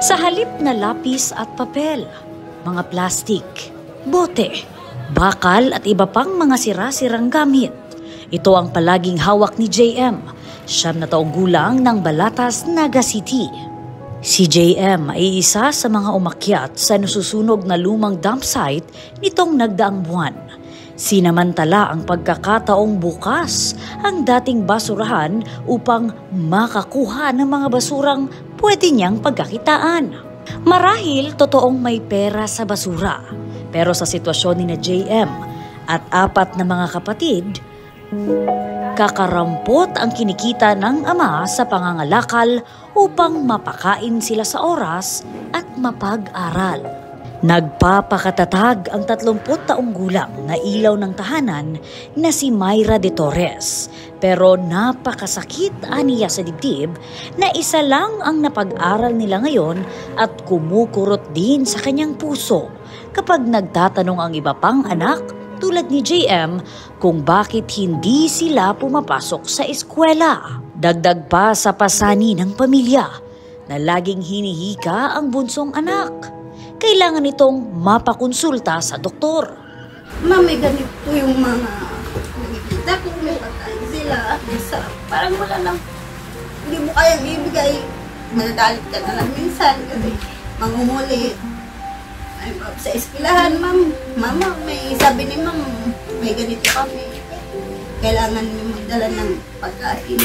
Sa halip na lapis at papel, mga plastik, bote, bakal at iba pang mga sira-sirang gamit, ito ang palaging hawak ni JM, 9 taong gulang ng Balatas, Naga City. Si JM ay isa sa mga umakyat sa nasusunog na lumang dump site nitong nagdaang buwan. Sinamantala ang pagkakataong bukas ang dating basurahan upang makakuha ng mga basurang pwede niyang pagkakitaan. Marahil totoong may pera sa basura, pero sa sitwasyon ni na JM at 4 na mga kapatid, kakarampot ang kinikita ng ama sa pangangalakal upang mapakain sila sa oras at mapag-aral. Nagpapakatatag ang 30 taong gulang na ilaw ng tahanan na si Mayra de Torres. Pero napakasakit aniya sa dibdib na isa lang ang napag-aral nila ngayon at kumukurot din sa kanyang puso kapag nagtatanong ang iba pang anak tulad ni JM kung bakit hindi sila pumapasok sa eskwela. Dagdag pa sa pasani ng pamilya na laging hinihika ang bunsong anak. Kailangan itong mapakonsulta sa doktor. Ma'am, may ganito yung mga nakikita ko, may pagkain sila. Parang wala lang, hindi mo kayang ibigay. Maladalit ka na lang minsan kasi mangungulit. Ay, sa eskwelahan, ma'am. Mama, may sabi ni ma'am, may ganito kami. Kailangan niyo magdala ng pagkain.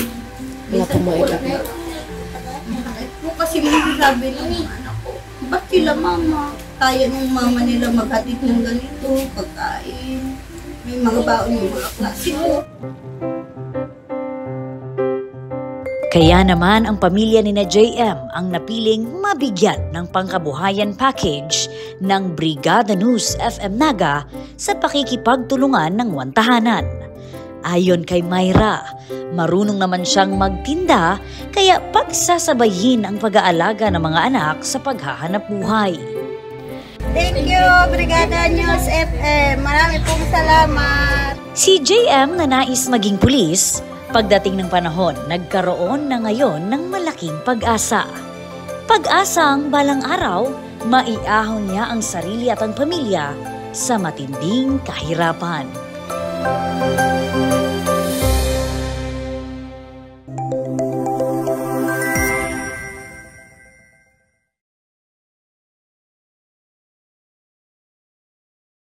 Wala po mo Kasi sabi ng anak ko, ba't sila mama? Kaya ng mama nila maghatid ng ganito, pagkain. May mga baon yung mga klase ko. Kaya naman ang pamilya ni na JM ang napiling mabigyan ng pangkabuhayan package ng Brigada News FM Naga sa pakikipagtulungan ng wantahanan. Ayon kay Mayra, marunong naman siyang magtinda kaya pagsasabayin ang pag-aalaga ng mga anak sa paghahanap buhay. Thank you, Brigada News FM. Marami pong salamat. Si JM na nais maging pulis, pagdating ng panahon, nagkaroon na ngayon ng malaking pag-asa. Pag-asang balang araw, maiahon niya ang sarili at ang pamilya sa matinding kahirapan.